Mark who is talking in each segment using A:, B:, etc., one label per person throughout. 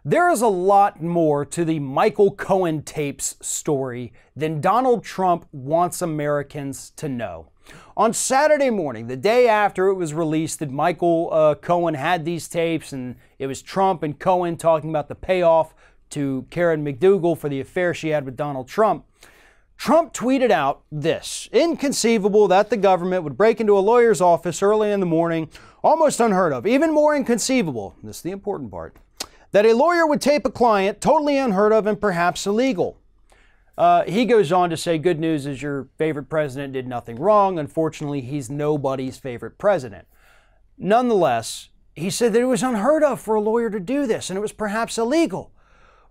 A: There is a lot more to the Michael Cohen tapes story than Donald Trump wants Americans to know. On Saturday morning, the day after it was released that Michael Cohen had these tapes, and it was Trump and Cohen talking about the payoff to Karen McDougal for the affair she had with Donald Trump, Trump tweeted out this: "Inconceivable that the government would break into a lawyer's office early in the morning. Almost unheard of. Even more inconceivable," this is the important part, "that a lawyer would tape a client. Totally unheard of and perhaps illegal." He goes on to say, "Good news is your favorite president did nothing wrong. Unfortunately, he's nobody's favorite president." Nonetheless, he said that it was unheard of for a lawyer to do this and it was perhaps illegal.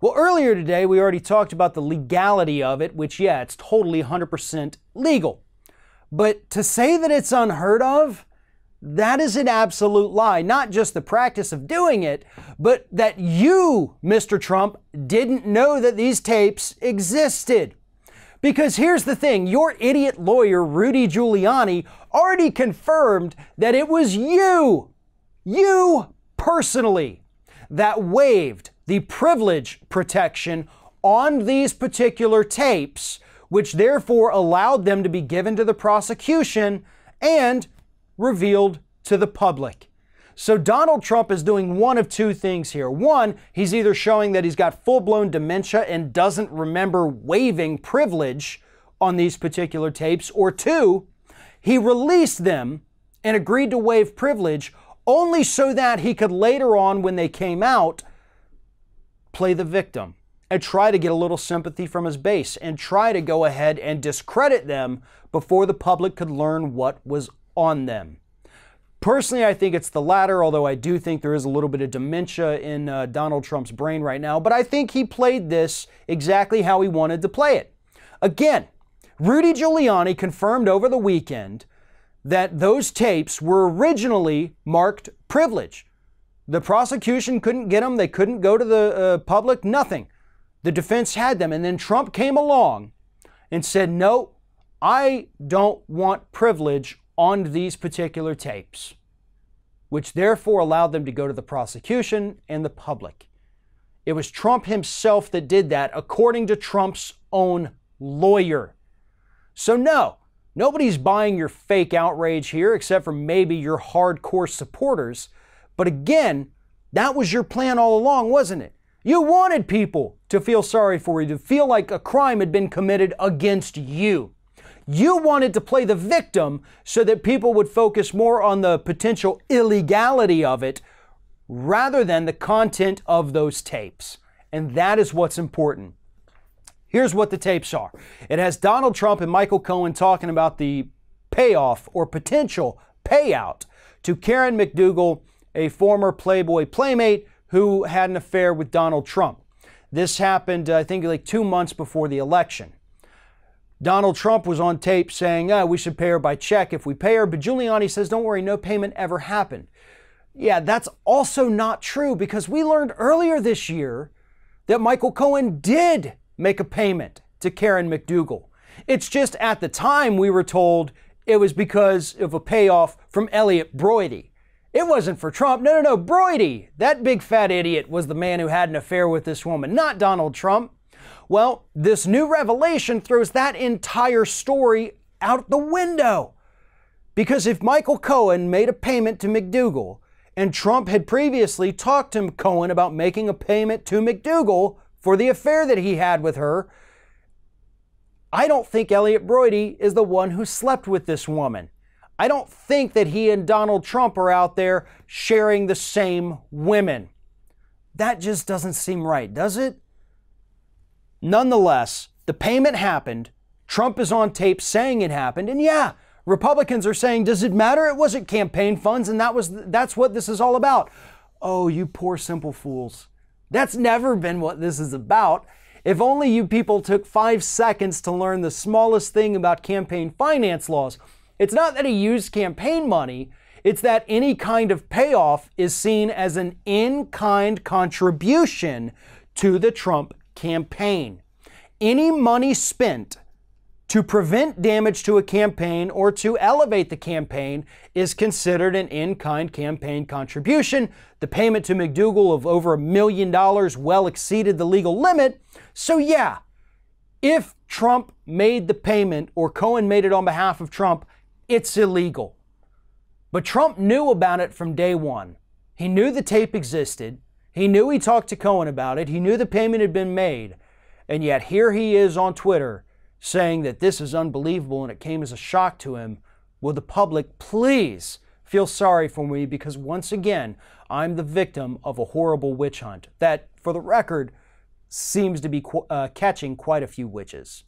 A: Well, earlier today, we already talked about the legality of it, which, yeah, it's totally 100% legal. But to say that it's unheard of, that is an absolute lie. Not just the practice of doing it, but that you, Mr. Trump, didn't know that these tapes existed. Because here's the thing, your idiot lawyer, Rudy Giuliani, already confirmed that it was you personally, that waived the privilege protection on these particular tapes, which therefore allowed them to be given to the prosecution and revealed to the public. So Donald Trump is doing one of two things here. One, he's either showing that he's got full-blown dementia and doesn't remember waiving privilege on these particular tapes, or two, he released them and agreed to waive privilege only so that he could later on, when they came out, play the victim and try to get a little sympathy from his base and try to go ahead and discredit them before the public could learn what was on them. Personally, I think it's the latter, although I do think there is a little bit of dementia in Donald Trump's brain right now, but I think he played this exactly how he wanted to play it. Again, Rudy Giuliani confirmed over the weekend that those tapes were originally marked privilege. The prosecution couldn't get them. They couldn't go to the public, nothing. The defense had them. And then Trump came along and said, "No, I don't want privilege on these particular tapes," which therefore allowed them to go to the prosecution and the public. It was Trump himself that did that, according to Trump's own lawyer. So no, nobody's buying your fake outrage here, except for maybe your hardcore supporters. But again, that was your plan all along, wasn't it? You wanted people to feel sorry for you, to feel like a crime had been committed against you. You wanted to play the victim so that people would focus more on the potential illegality of it rather than the content of those tapes. And that is what's important. Here's what the tapes are. It has Donald Trump and Michael Cohen talking about the payoff or potential payout to Karen McDougal, a former Playboy playmate who had an affair with Donald Trump. This happened, I think, like 2 months before the election. Donald Trump was on tape saying, we should pay her by check if we pay her, but Giuliani says, don't worry, no payment ever happened. Yeah, that's also not true, because we learned earlier this year that Michael Cohen did make a payment to Karen McDougal. It's just at the time we were told it was because of a payoff from Elliot Broidy. It wasn't for Trump. No, Broidy, that big fat idiot, was the man who had an affair with this woman, not Donald Trump. Well, this new revelation throws that entire story out the window. Because if Michael Cohen made a payment to McDougal, and Trump had previously talked to Cohen about making a payment to McDougal for the affair that he had with her, I don't think Elliot Broidy is the one who slept with this woman. I don't think that he and Donald Trump are out there sharing the same women. That just doesn't seem right, does it? Nonetheless, the payment happened. Trump is on tape saying it happened. And yeah, Republicans are saying, does it matter? It wasn't campaign funds, and that's what this is all about. Oh, you poor simple fools. That's never been what this is about. If only you people took 5 seconds to learn the smallest thing about campaign finance laws. It's not that he used campaign money, it's that any kind of payoff is seen as an in-kind contribution to the Trump campaign. Any money spent to prevent damage to a campaign or to elevate the campaign is considered an in-kind campaign contribution. The payment to McDougal of over $1 million well exceeded the legal limit. So yeah, if Trump made the payment or Cohen made it on behalf of Trump, it's illegal. But Trump knew about it from day one. He knew the tape existed. He knew he talked to Cohen about it. He knew the payment had been made. And yet here he is on Twitter saying that this is unbelievable and it came as a shock to him. Will the public please feel sorry for me, because once again, I'm the victim of a horrible witch hunt that, for the record, seems to be catching quite a few witches.